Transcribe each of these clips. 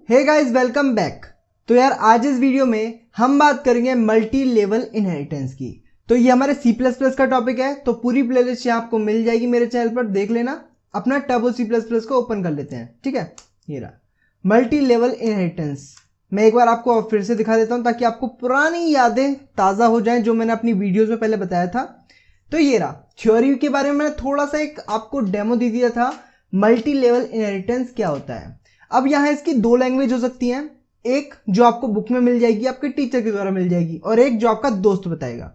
Hey guys, welcome back. तो यार आज इस वीडियो में हम बात करेंगे मल्टी लेवल इनहेरिटेंस की। तो ये हमारे C++ का टॉपिक है। तो पूरी प्लेलिस्ट यहाँ आपको मिल जाएगी मेरे चैनल पर, देख लेना। अपना टर्बो C++ को ओपन कर लेते हैं, ठीक है। ये रहा मल्टी लेवल इनहेरिटेंस। मैं एक बार आपको फिर से दिखा देता हूँ ताकि आपको पुरानी यादें ताज़ा हो जाएं जो मैंने अपनी वीडियोज़ में पहले बताया था। तो ये रहा थ्योरी के बारे में मैंने थोड़ा सा एक आपको डेमो दे दिया था। मल्टी लेवल इनहेरिटेंस क्या होता है। अब यहाँ इसकी दो लैंग्वेज हो सकती हैं, एक जो आपको बुक में मिल जाएगी, आपके टीचर के द्वारा मिल जाएगी, और एक जो आपका दोस्त बताएगा।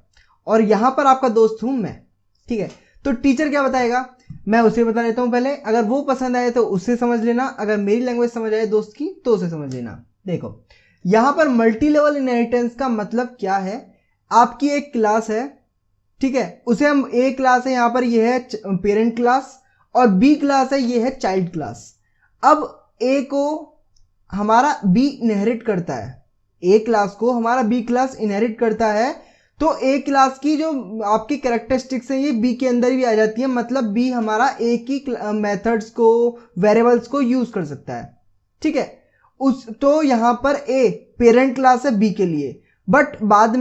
और यहाँ पर आपका दोस्त हूँ मैं, ठीक है। तो टीचर क्या बताएगा मैं उसे बता देता हूँ पहले। अगर वो पसंद आए तो उससे समझ लेना, अगर मेरी लैंग्वेज समझ आए दोस्त की तो उसे समझ लेना। देखो यहाँ पर मल्टी लेवल इनहेरिटेंस का मतलब क्या है। आपकी एक क्लास है, ठीक है, उसे हम ए क्लास है, यहाँ पर ये है पेरेंट क्लास, और बी क्लास है, ये है चाइल्ड क्लास। अब ए को हमारा बी इनहेरिट करता है, ए क्लास को हमारा बी क्लास इनहेरिट करता है। तो ए क्लास की जो आपकी कैरेक्टरिस्टिक्स हैं ये बी के अंदर भी आ जाती है। मतलब बी हमारा ए की मेथड्स को, वेरिएबल्स को यूज कर सकता है, ठीक है। तो यहाँ पर ए पेरेंट क्लास है बी के लिए, बट बाद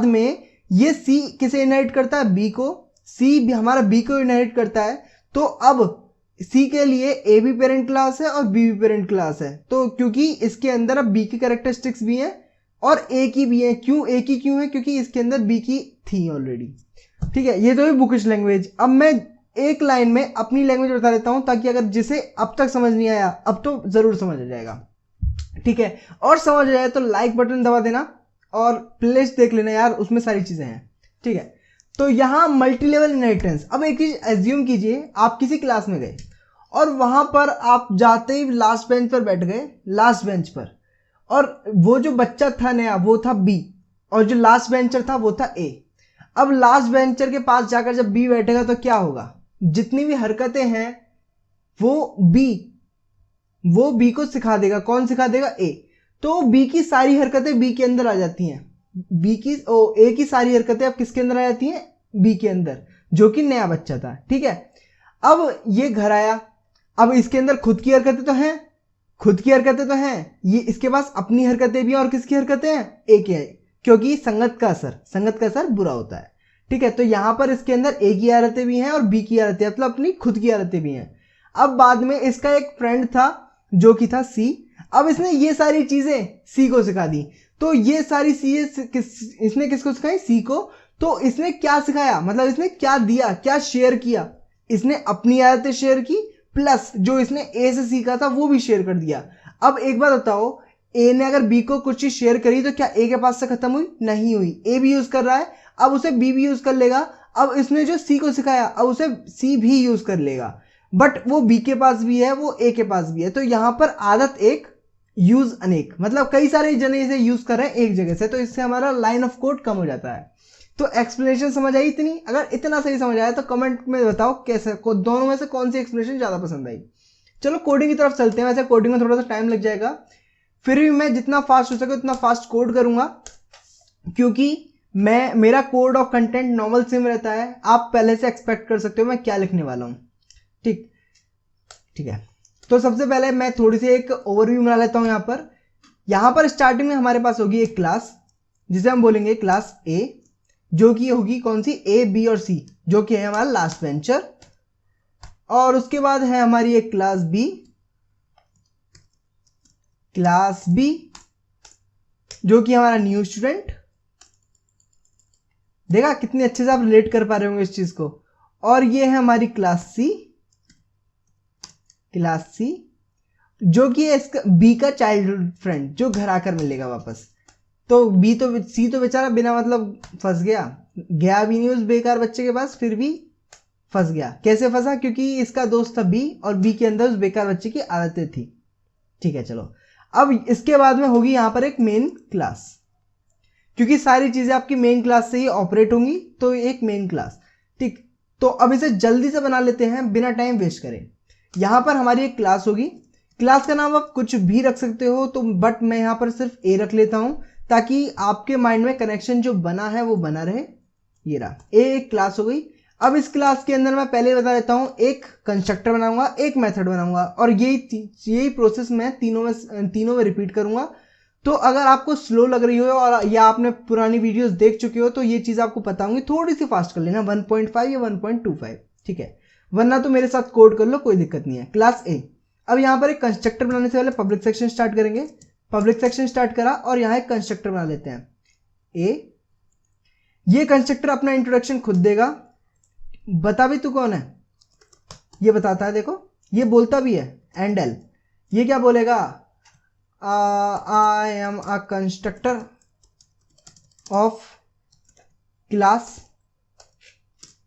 में ये सी किसे इनहेरिट करता है, बी को। सी भी हमारा बी को इनहेरिट करता है। तो अब सी के लिए ए भी पेरेंट क्लास है और बी भी पेरेंट क्लास है। तो क्योंकि इसके अंदर अब बी की कैरेक्टरिस्टिक्स भी हैं और ए की भी है। क्यों ए की क्यों है, क्योंकि इसके अंदर बी की थी ऑलरेडी, ठीक है। ये तो है बुकिश लैंग्वेज। अब मैं एक लाइन में अपनी लैंग्वेज बता देता हूं ताकि अगर जिसे अब तक समझ नहीं आया अब तो जरूर समझ आ जाएगा, ठीक है। और समझ आ जाए तो लाइक बटन दबा देना और प्लेलिस्ट देख लेना यार, उसमें सारी चीजें हैं, ठीक है। तो यहाँ मल्टी लेवल इनहेरिटेंस। अब एक चीज एज्यूम कीजिए, आप किसी क्लास में गए और वहां पर आप जाते ही लास्ट बेंच पर बैठ गए, लास्ट बेंच पर, और वो जो बच्चा था नया वो था बी, और जो लास्ट बेंचर था वो था ए। अब लास्ट बेंचर के पास जाकर जब बी बैठेगा तो क्या होगा, जितनी भी हरकतें हैं वो बी को सिखा देगा। कौन सिखा देगा, ए। तो बी की सारी हरकतें बी के अंदर आ जाती हैं। ए की सारी हरकतें अब किसके अंदर आ जाती हैं, बी के अंदर, जो कि नया बच्चा था, ठीक है। अब ये घर आया, अब इसके अंदर खुद की हरकतें तो हैं, ये इसके पास अपनी हरकतें भी हैं, और किसकी हरकतें हैं, ए के हैं, क्योंकि संगत का असर बुरा होता है, ठीक है। तो यहां पर इसके अंदर ए की आदतें भी हैं और बी की आदतें, मतलब अपनी खुद की आदतें भी हैं। अब बाद में इसका एक फ्रेंड था जो कि था सी। अब इसने ये सारी चीजें सी को सिखा दी। तो ये सारी चीजें इसने किसको सिखाई, सी को। तो इसने क्या सिखाया, मतलब इसने क्या दिया, क्या शेयर किया, इसने अपनी आदतें शेयर की, प्लस जो इसने ए से सीखा था वो भी शेयर कर दिया। अब एक बात बताओ, ए ने अगर बी को कुछ चीज शेयर करी तो क्या ए के पास से खत्म हुई, नहीं हुई। ए भी यूज कर रहा है, अब उसे बी भी यूज कर लेगा। अब इसने जो सी को सिखाया अब उसे सी भी यूज कर लेगा, बट वो बी के पास भी है, वो ए के पास भी है। तो यहां पर आदत एक यूज अनेक, मतलब कई सारे जने इसे यूज कर रहे हैं एक जगह से। तो इससे हमारा लाइन ऑफ कोड कम हो जाता है। तो एक्सप्लेनेशन समझ आई इतनी? अगर इतना सही समझ आया तो कमेंट में बताओ कैसे दोनों में से कौन सी एक्सप्लेनेशन ज्यादा पसंद आई। चलो कोडिंग की तरफ चलते हैं। वैसे कोडिंग में थोड़ा सा टाइम लग जाएगा, फिर भी मैं जितना फास्ट हो सके उतना फास्ट कोड करूंगा, क्योंकि मेरा code of content normal same रहता है। आप पहले से एक्सपेक्ट कर सकते हो मैं क्या लिखने वाला हूं, ठीक है। तो सबसे पहले मैं थोड़ी सी एक ओवरव्यू बना लेता हूं। यहां पर स्टार्टिंग में हमारे पास होगी एक क्लास जिसे हम बोलेंगे क्लास ए, जो कि होगी कौन सी, ए बी और सी, जो कि है हमारा लास्ट वेंचर। और उसके बाद है हमारी एक क्लास बी, जो कि हमारा न्यू स्टूडेंट। देखा कितनी अच्छे से आप रिलेट कर पा रहे होंगे इस चीज को। और ये है हमारी क्लास सी, जो कि है इसका बी का चाइल्डहुड फ्रेंड, जो घर आकर मिलेगा वापस। तो सी तो बेचारा बिना मतलब फंस गया भी नहीं उस बेकार बच्चे के पास, फिर भी फंस गया। कैसे फंसा, क्योंकि इसका दोस्त था बी और बी के अंदर उस बेकार बच्चे की आदतें थी, ठीक है। चलो अब इसके बाद में होगी यहां पर एक मेन क्लास, क्योंकि सारी चीजें आपकी मेन क्लास से ही ऑपरेट होंगी। तो एक मेन क्लास, ठीक। तो अब इसे जल्दी से बना लेते हैं बिना टाइम वेस्ट करें। यहां पर हमारी एक क्लास होगी, क्लास का नाम आप कुछ भी रख सकते हो, तो बट मैं यहां पर सिर्फ ए रख लेता हूं ताकि आपके माइंड में कनेक्शन जो बना है वो बना रहे। ये रहा ए एक क्लास हो गई। अब इस क्लास के अंदर मैं पहले बता देता हूँ, एक कंस्ट्रक्टर बनाऊंगा, एक मेथड बनाऊंगा, और यही प्रोसेस मैं तीनों में रिपीट करूंगा। तो अगर आपको स्लो लग रही हो और या आपने पुरानी वीडियोस देख चुके हो तो ये चीज़ आपको पता होंगी, थोड़ी सी फास्ट कर लेना, 1.5 या 1.25, ठीक है। वरना तो मेरे साथ कोड कर लो, कोई दिक्कत नहीं है। क्लास ए, अब यहाँ पर एक कंस्ट्रक्टर बनाने से पहले पब्लिक सेक्शन स्टार्ट करेंगे। पब्लिक सेक्शन स्टार्ट करा और यहाँ एक कंस्ट्रक्टर बना लेते हैं ए। ये कंस्ट्रक्टर अपना इंट्रोडक्शन खुद देगा, बता भी तू कौन है, ये बताता है, देखो ये बोलता भी है एंड एल। ये क्या बोलेगा, I am a constructor of class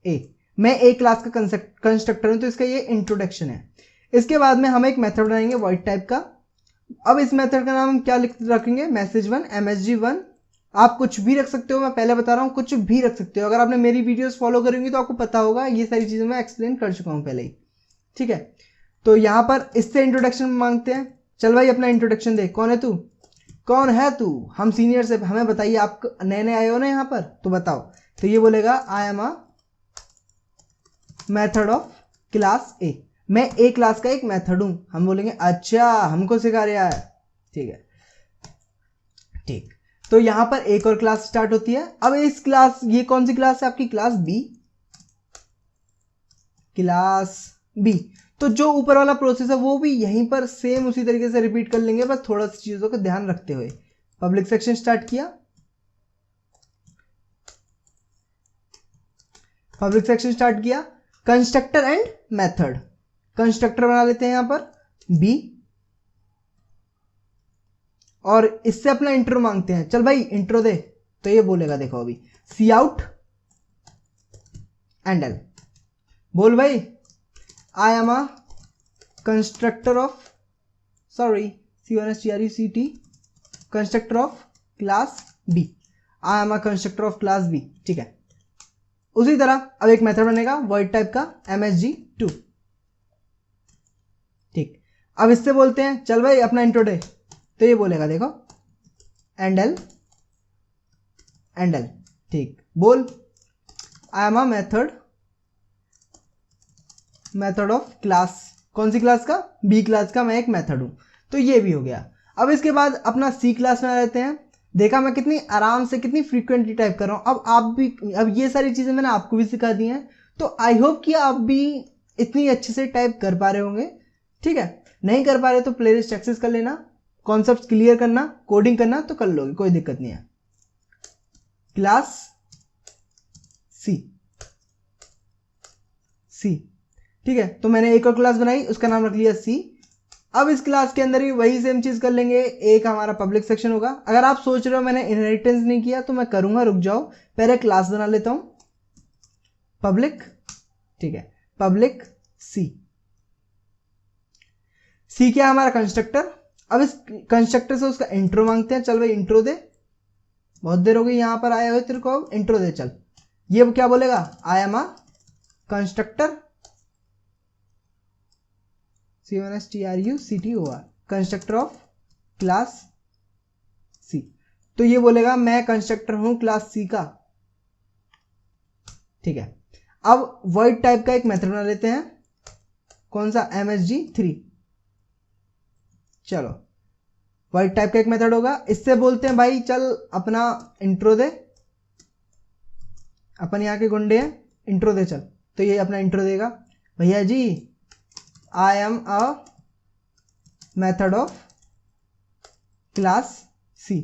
ए, मैं ए क्लास का कंस्ट्रक्टर हूं, तो इसका ये इंट्रोडक्शन है। इसके बाद में हम एक मेथड बनाएंगे वॉइड टाइप का। अब इस मेथड का नाम हम क्या रखेंगे, मैसेज1, msg1, आप कुछ भी रख सकते हो, मैं पहले बता रहा हूँ कुछ भी रख सकते हो। अगर आपने मेरी वीडियोस फॉलो करेंगे तो आपको पता होगा, ये सारी चीजें मैं एक्सप्लेन कर चुका हूँ पहले ही, ठीक है। तो यहाँ पर इससे इंट्रोडक्शन मांगते हैं, चल भाई अपना इंट्रोडक्शन दे, कौन है तू, कौन है तू, हम सीनियर से, हमें बताइए, आप नए नए आए हो ना यहाँ पर, तो बताओ। तो ये बोलेगा I am a method of class ए, मैं ए क्लास का एक मेथड हूं। हम बोलेंगे अच्छा हमको सिखा रहा है, ठीक है, ठीक। तो यहां पर एक और क्लास स्टार्ट होती है। अब इस क्लास, ये कौन सी क्लास है आपकी, क्लास बी, क्लास बी। तो जो ऊपर वाला प्रोसेस है वो भी यहीं पर सेम उसी तरीके से रिपीट कर लेंगे, बस थोड़ा सी चीजों का ध्यान रखते हुए। पब्लिक सेक्शन स्टार्ट किया, पब्लिक सेक्शन स्टार्ट किया, कंस्ट्रक्टर एंड मेथड, कंस्ट्रक्टर बना लेते हैं यहां पर बी, और इससे अपना इंट्रो मांगते हैं, चल भाई इंट्रो दे। तो ये बोलेगा, देखो अभी, सी आउट एंड एल, बोल भाई I am a constructor of, sorry CONSTRUCT, constructor of class B, I am a constructor of class B, ठीक है। उसी तरह अब एक मेथड बनेगा वॉइड टाइप का MSG2, ठीक। अब इससे बोलते हैं चल भाई अपना इंट्रो दे। तो ये बोलेगा, देखो एंड एल, ठीक, बोल आई am a method of class, कौन सी क्लास का, बी क्लास का मैं एक मेथड हूं। तो ये भी हो गया। अब इसके बाद अपना सी क्लास में रहते हैं। देखा मैं कितनी आराम से, कितनी फ्रीक्वेंटली टाइप कर रहा हूं। अब आप भी, अब ये सारी चीजें मैंने आपको भी सिखा दी हैं, तो आई होप कि आप भी इतनी अच्छे से टाइप कर पा रहे होंगे, ठीक है। नहीं कर पा रहे तो प्लेलिस्ट एक्सेस कर लेना, कॉन्सेप्ट क्लियर करना, कोडिंग करना तो कर लोगे, कोई दिक्कत नहीं है। क्लास सी, ठीक है। तो मैंने एक और क्लास बनाई, उसका नाम रख लिया सी। अब इस क्लास के अंदर भी वही सेम चीज कर लेंगे, एक हमारा पब्लिक सेक्शन होगा। अगर आप सोच रहे हो मैंने इनहेरिटेंस नहीं किया तो मैं करूंगा, रुक जाओ, पहले क्लास बना लेता हूं पब्लिक, ठीक है, पब्लिक सी। सी क्या है, हमारा कंस्ट्रक्टर। अब इस कंस्ट्रक्टर से उसका इंट्रो मांगते हैं, चल भाई इंट्रो दे, बहुत देर हो गई यहां पर आए हुए तेरे को, अब इंट्रो दे चल। ये क्या बोलेगा, I am a constructor, CONSTRUCTOR, constructor of class C. तो ये बोलेगा मैं कंस्ट्रक्टर हूं क्लास सी का, ठीक है। अब वॉइड टाइप का एक मेथड बना लेते हैं, कौन सा, MSG3। चलो वॉइड टाइप का एक मेथड होगा, इससे बोलते हैं भाई चल अपना इंट्रो दे, अपन यहाँ के गुंडे हैं, इंट्रो दे चल। तो ये अपना इंट्रो देगा, भैया जी I am a method of class C,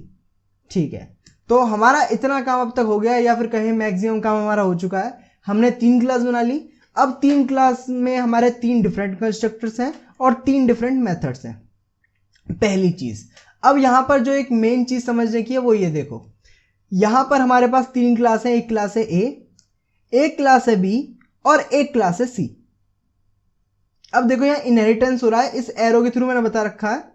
ठीक है। तो हमारा इतना काम अब तक हो गया, या फिर कहें मैक्सिमम काम हमारा हो चुका है। हमने 3 क्लास बना ली। अब 3 क्लास में हमारे 3 डिफरेंट कंस्ट्रक्टर्स हैं और 3 डिफरेंट मेथड्स हैं। पहली चीज, अब यहां पर जो एक मेन चीज समझने की है वो ये देखो, यहां पर हमारे पास 3 क्लास है, एक क्लास है ए, एक क्लास है बी और एक क्लास है सी। अब देखो यहां इनहेरिटेंस हो रहा है, इस एरो के थ्रू मैंने बता रखा है।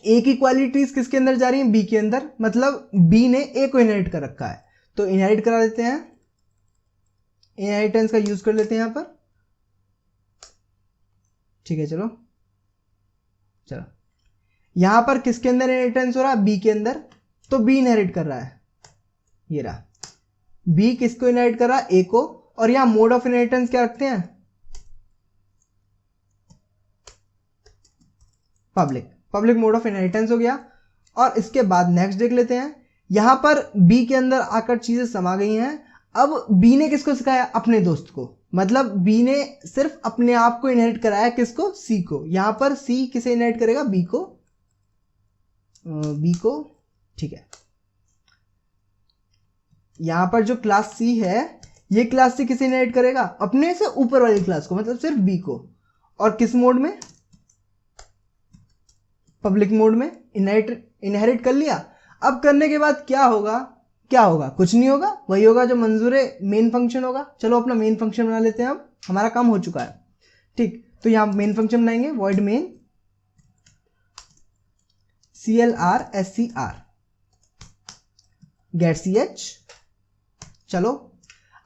ए की क्वालिटीज किसके अंदर जा रही है, बी के अंदर, मतलब बी ने ए को इनहेरिट कर रखा है, तो इनहेरिट करा देते हैं, इनहेरिटेंस का यूज कर लेते हैं यहां पर, ठीक है। चलो चलो यहां पर किसके अंदर इनहेरिटेंस हो रहा है, बी के अंदर, तो बी इनहेरिट कर रहा है, ये रहा बी किसको इनहेरिट कर रहा है, ए को, और यहाँ मोड ऑफ इनहेरिटेंस क्या रखते हैं, पब्लिक मोड ऑफ इनहेरिटेंस हो गया। और इसके बाद नेक्स्ट देख लेते हैं, यहां पर बी के अंदर आकर चीजें समा गई हैं। अब बी ने किसको सिखाया, अपने दोस्त को, मतलब बी ने सिर्फ अपने आप को इनहेरिट कराया, किसको, सी को। यहां पर सी किसे इनहेरिट करेगा, बी को, ठीक है। यहां पर जो क्लास सी है, ये क्लास सी किसे इनहेरिट करेगा, अपने से ऊपर वाली क्लास को, मतलब सिर्फ बी को। और किस मोड में, पब्लिक मोड में इनहेरिट कर लिया। अब करने के बाद क्या होगा, कुछ नहीं होगा, वही होगा जो मंजूर मेन फंक्शन होगा। चलो अपना मेन फंक्शन बना लेते हैं, अब हमारा काम हो चुका है, ठीक। तो यहां मेन फंक्शन बनाएंगे, void main CLR get ch। चलो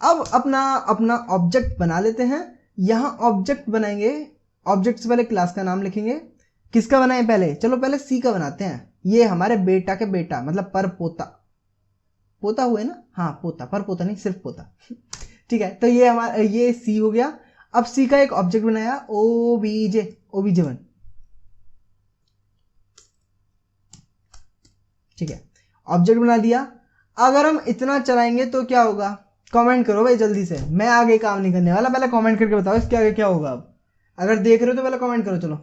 अब अपना ऑब्जेक्ट बना लेते हैं। यहां ऑब्जेक्ट बनाएंगे, ऑब्जेक्ट से पहले क्लास का नाम लिखेंगे। किसका बनाएं पहले, चलो पहले सी का बनाते हैं। ये हमारे बेटा के बेटा, मतलब पर पोता हुए ना, हाँ पोता, पर पोता नहीं, सिर्फ पोता ठीक है। तो ये हमारा, ये सी हो गया। अब सी का एक ऑब्जेक्ट बनाया, obj1, ठीक है, ऑब्जेक्ट बना दिया। अगर हम इतना चलाएंगे तो क्या होगा, कमेंट करो भाई जल्दी से, मैं आगे काम नहीं करने वाला, पहले कमेंट करके बताओ इसके आगे क्या होगा। अब अगर देख रहे हो तो पहले कमेंट करो। चलो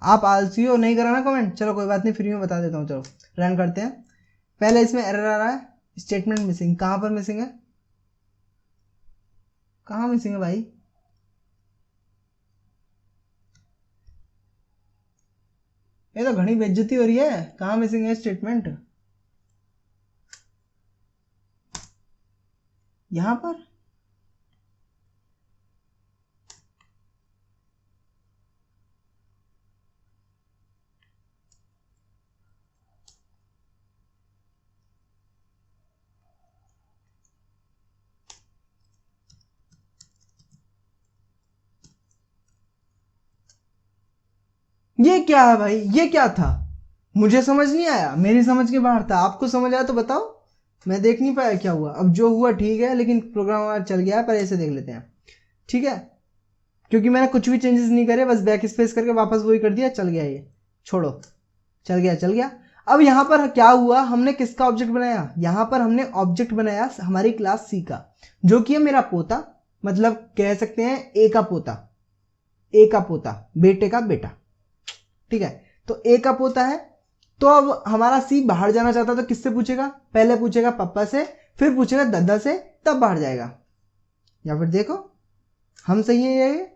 आप आलसी हो, नहीं करा ना कमेंट, चलो कोई बात नहीं, फ्री में बता देता हूँ। चलो रन करते हैं। पहले इसमें एरर आ रहा है, स्टेटमेंट मिसिंग। कहां पर मिसिंग है, कहां मिसिंग है भाई, ये तो घनी बेइज्जती हो रही है। कहां मिसिंग है स्टेटमेंट, यहां पर। ये क्या है भाई, ये क्या था, मुझे समझ नहीं आया, मेरी समझ के बाहर था। आपको समझ आया तो बताओ, मैं देख नहीं पाया क्या हुआ। अब जो हुआ ठीक है, लेकिन प्रोग्राम हमारा चल गया है, पर ऐसे देख लेते हैं, ठीक है। क्योंकि मैंने कुछ भी चेंजेस नहीं करे, बस बैक स्पेस करके वापस वही कर दिया, चल गया ये, छोड़ो, चल गया। अब यहाँ पर क्या हुआ, हमने किसका ऑब्जेक्ट बनाया, यहाँ पर हमने ऑब्जेक्ट बनाया हमारी क्लास सी का, जो कि है मेरा पोता, मतलब कह सकते हैं ए का पोता, बेटे का बेटा, ठीक है। तो ए का पोता है। तो अब हमारा सी बाहर जाना चाहता तो किससे पूछेगा, पहले पूछेगा पापा से, फिर पूछेगा दादा से, तब बाहर जाएगा। या फिर देखो हम सही है ये,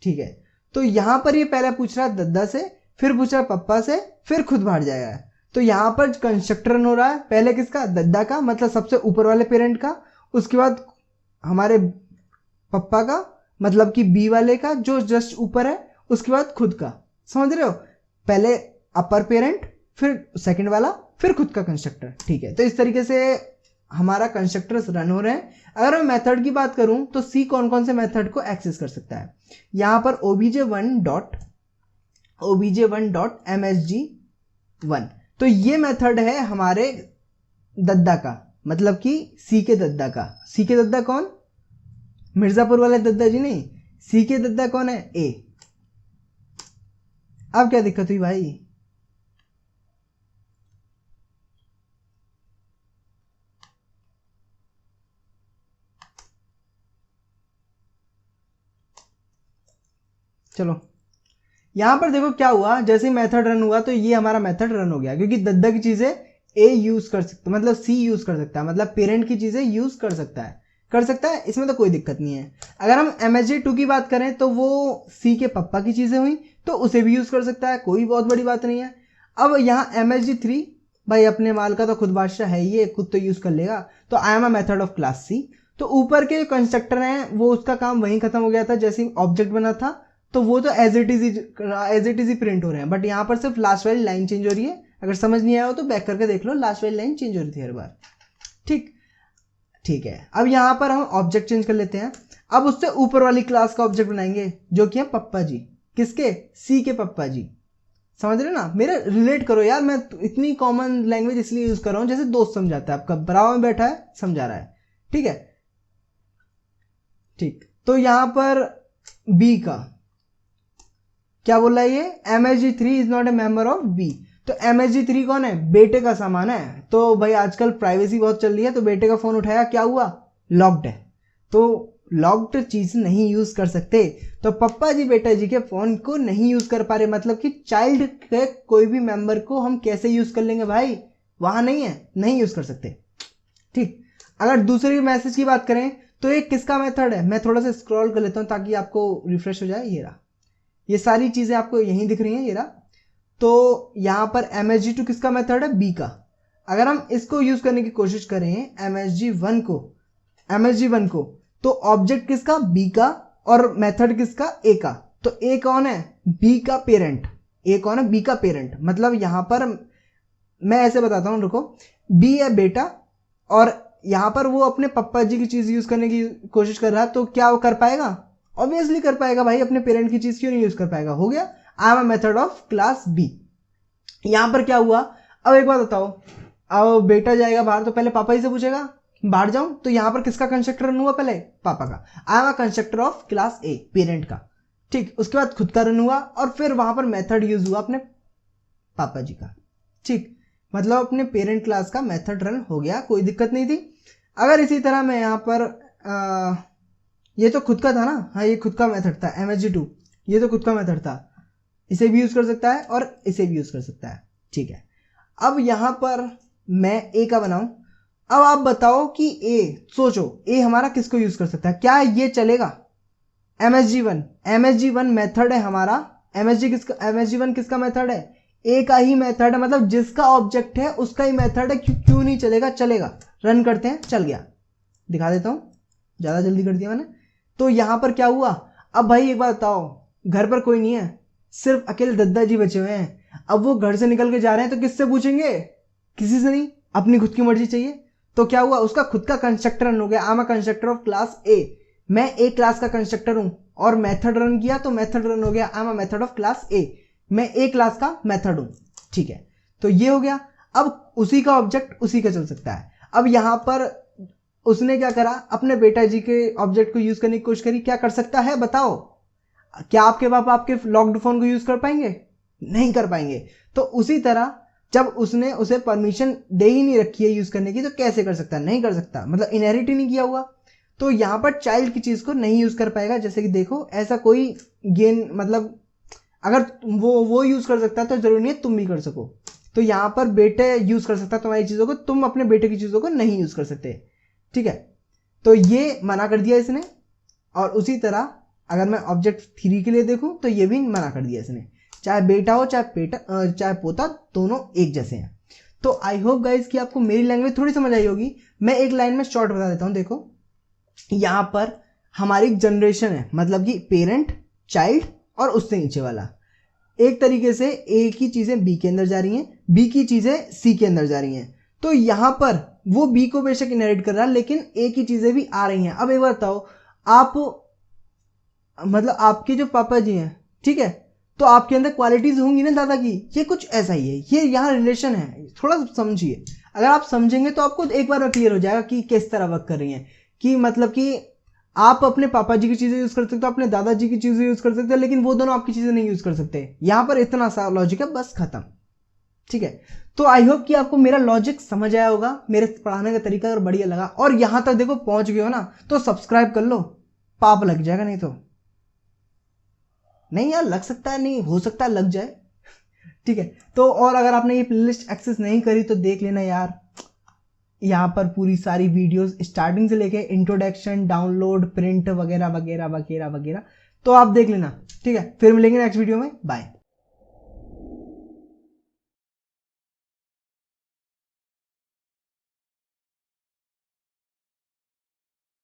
ठीक है। तो यहां पर ये पहले पूछ रहा है दादा से, फिर पूछ रहा है पापा से, फिर खुद बाहर जाएगा। तो यहां पर कंस्ट्रक्टर रन हो रहा है, पहले किसका, दादा का, मतलब सबसे ऊपर वाले पेरेंट का, उसके बाद हमारे पप्पा का, मतलब कि बी वाले का जो जस्ट ऊपर है, उसके बाद खुद का। समझ रहे हो, पहले अपर पेरेंट, फिर सेकंड वाला, फिर खुद का कंस्ट्रक्टर, ठीक है। तो इस तरीके से हमारा कंस्ट्रक्टर्स रन हो रहे हैं। अगर मैं मेथड की बात करूं तो सी कौन कौन से मेथड को एक्सेस कर सकता है, यहां पर obj1.msg1, तो ये मेथड है हमारे दद्दा का, मतलब कि सी के दद्दा का। सी के दद्दा कौन, मिर्जापुर वाले दद्दा जी नहीं, सी के दद्दा कौन है, ए। अब क्या दिक्कत हुई भाई, चलो यहां पर देखो क्या हुआ, जैसे मेथड रन हुआ तो ये हमारा मेथड रन हो गया, क्योंकि दद्दा की चीजें ए यूज कर सकता, मतलब सी यूज कर सकता है, मतलब पेरेंट की चीजें यूज कर सकता है, इसमें तो कोई दिक्कत नहीं है। अगर हम MSG2 की बात करें तो वो सी के पापा की चीजें हुई, तो उसे भी यूज कर सकता है, कोई बहुत बड़ी बात नहीं है। अब यहाँ MSG3, भाई अपने माल का तो खुद बादशाह है, ये खुद तो यूज कर लेगा। तो I am a method of class C. तो ऊपर के कंस्ट्रक्टर हैं वो उसका काम वहीं खत्म हो गया था, जैसे ऑब्जेक्ट बना था, तो वो तो एज इट इज ही प्रिंट हो रहे हैं, बट यहाँ पर सिर्फ लास्ट वाली लाइन चेंज हो रही है। अगर समझ नहीं आया हो तो बैक करके देख लो, लास्ट वाली लाइन चेंज हो रही थी हर बार, ठीक है। अब यहाँ पर हम ऑब्जेक्ट चेंज कर लेते हैं। अब उससे ऊपर वाली क्लास का ऑब्जेक्ट बनाएंगे, जो कि है पप्पा जी, किसके, सी के पप्पा जी। समझ रहे ना, मेरे रिलेट करो यार, मैं इतनी कॉमन लैंग्वेज इसलिए यूज कर रहा हूँ जैसे दोस्त समझाता है, आपका बराबर में बैठा है समझा रहा है, ठीक है। ठीक, तो यहां पर बी का क्या बोल रहा है ये, MSG3 is not a member of B. तो MSG3 कौन है, बेटे का सामान है। तो भाई आजकल प्राइवेसी बहुत चल रही है, तो बेटे का फोन उठाया, क्या हुआ, लॉक्ड है, तो लॉक्ड चीज नहीं यूज कर सकते। तो पप्पा जी बेटा जी के फोन को नहीं यूज कर पा रहे, मतलब कि चाइल्ड के कोई भी मेंबर को हम कैसे यूज कर लेंगे भाई, वहां नहीं है, नहीं यूज कर सकते। ठीक, अगर दूसरे मैसेज की बात करें तो ये किसका मेथड है, मैं थोड़ा सा स्क्रॉल कर लेता हूं ताकि आपको रिफ्रेश हो जाए। ये रहा, ये सारी चीजें आपको यहीं दिख रही हैं, ये रहा। तो यहां पर MSG2 किसका मेथड है, बी का। अगर हम इसको यूज करने की कोशिश करें MSG1 को, तो ऑब्जेक्ट किसका, बी का, और मेथड किसका, ए का। तो ए कौन है, बी का पेरेंट, ए कौन है, बी का पेरेंट। मतलब यहां पर मैं ऐसे बताता हूं, रुको, बी है बेटा, और यहां पर वो अपने पप्पा जी की चीज यूज करने की कोशिश कर रहा है, तो क्या वो कर पाएगा, ऑब्वियसली कर पाएगा भाई, अपने पेरेंट की चीज क्यों नहीं यूज कर पाएगा, हो गया, I am a method of class B. यहां पर क्या हुआ, अब एक बात बताओ, अब बेटा जाएगा बाहर तो पहले पापा ही से पूछेगा बाहर जाऊं, तो यहां पर किसका कंस्ट्रक्टर रन हुआ, पहले पापा का, आई am a constructor of class A, parent का। ठीक, उसके बाद खुद का रन हुआ, और फिर वहां पर मेथड यूज हुआ अपने पापा जी का। ठीक, मतलब अपने पेरेंट क्लास का मेथड रन हो गया, कोई दिक्कत नहीं थी। अगर इसी तरह मैं यहाँ पर ये तो खुद का था ना, हाँ ये खुद का मेथड था MSG2, ये तो खुद का मेथड था, इसे भी यूज कर सकता है और इसे भी यूज कर सकता है। ठीक है, अब यहां पर मैं ए का बनाऊं। अब आप बताओ कि ए, सोचो ए हमारा किसको यूज कर सकता है, क्या ये चलेगा, MSG1 मेथड है हमारा, MSG1 किसका मेथड है, ए का ही मेथड है, मतलब जिसका ऑब्जेक्ट है उसका ही मेथड है, क्यों नहीं चलेगा, चलेगा। रन करते हैं, चल गया, दिखा देता हूं, ज्यादा जल्दी कर दिया मैंने। तो यहां पर क्या हुआ, अब भाई एक बात बताओ, घर पर कोई नहीं है, सिर्फ अकेले दद्दा जी बचे हुए हैं। अब वो घर से निकल के जा रहे हैं तो किससे पूछेंगे, किसी से नहीं, अपनी खुद की मर्जी चाहिए। तो क्या हुआ, उसका खुद का कंस्ट्रक्टर रन हो गया, I am a constructor of class ए, मैं ए क्लास का कंस्ट्रक्टर हूं, और मेथड रन किया तो मेथड रन हो गया, I am a method of class ए, मैं ए क्लास का मेथड हूं। ठीक है, तो ये हो गया। अब उसी का ऑब्जेक्ट उसी का चल सकता है। अब यहां पर उसने क्या करा, अपने बेटा जी के ऑब्जेक्ट को यूज करने की कोशिश करी, क्या कर सकता है बताओ, क्या आपके पापा आपके लॉक्ड फोन को यूज कर पाएंगे, नहीं कर पाएंगे। तो उसी तरह जब उसने उसे परमिशन दे ही नहीं रखी है यूज करने की, तो कैसे कर सकता है, नहीं कर सकता, मतलब इनहेरिट ही नहीं किया हुआ। तो यहां पर चाइल्ड की चीज को नहीं यूज कर पाएगा। जैसे कि देखो, ऐसा कोई गेन, मतलब अगर वो यूज कर सकता है तो जरूरी नहीं है तुम भी कर सको। तो यहां पर बेटे यूज कर सकता है तुम्हारी चीजों को, तुम अपने बेटे की चीजों को नहीं यूज कर सकते। ठीक है, तो ये मना कर दिया इसने। और उसी तरह अगर मैं ऑब्जेक्ट 3 के लिए देखूं तो ये भी मना कर दिया इसने, चाहे बेटा हो चाहे पोता, दोनों एक जैसे हैं। तो आई होप गाइज कि आपको मेरी लैंग्वेज थोड़ी समझ आई होगी। मैं एक लाइन में शॉर्ट बता देता हूं। देखो, यहां पर हमारी जनरेशन है, मतलब कि पेरेंट, चाइल्ड और उससे नीचे वाला। एक तरीके से ए की चीजें बी के अंदर जा रही हैं, बी की चीजें सी के अंदर जा रही हैं। तो यहां पर वो बी को बेशक इनहेरिट कर रहा है, लेकिन ए की चीजें भी आ रही हैं। अब एक बार बताओ, आप मतलब आपके जो पापा जी हैं, ठीक है, तो आपके अंदर क्वालिटीज होंगी ना दादा की, ये कुछ ऐसा ही है, ये यहाँ रिलेशन है, थोड़ा समझिए। अगर आप समझेंगे तो आपको एक बार में क्लियर हो जाएगा कि किस तरह वर्क कर रही हैं। कि मतलब कि आप अपने पापा जी की चीजें यूज कर सकते हो, अपने दादाजी की चीजें यूज कर सकते हो, लेकिन वो दोनों आपकी चीजें नहीं यूज कर सकते। यहां पर इतना सा लॉजिक है, बस खत्म। ठीक है, तो आई होप कि आपको मेरा लॉजिक समझ आया होगा, मेरे पढ़ाने का तरीका अगर बढ़िया लगा और यहां तक देखो पहुंच गए हो ना, तो सब्सक्राइब कर लो, पाप लग जाएगा। नहीं तो नहीं यार, लग सकता है, नहीं हो सकता है लग जाए। ठीक है, तो और अगर आपने ये प्लेलिस्ट एक्सेस नहीं करी तो देख लेना यार, यहाँ पर पूरी सारी वीडियोस स्टार्टिंग से लेके इंट्रोडक्शन, डाउनलोड, प्रिंट वगैरह वगैरह वगैरह वगैरह, तो आप देख लेना। ठीक है, फिर मिलेंगे नेक्स्ट वीडियो में, बाय।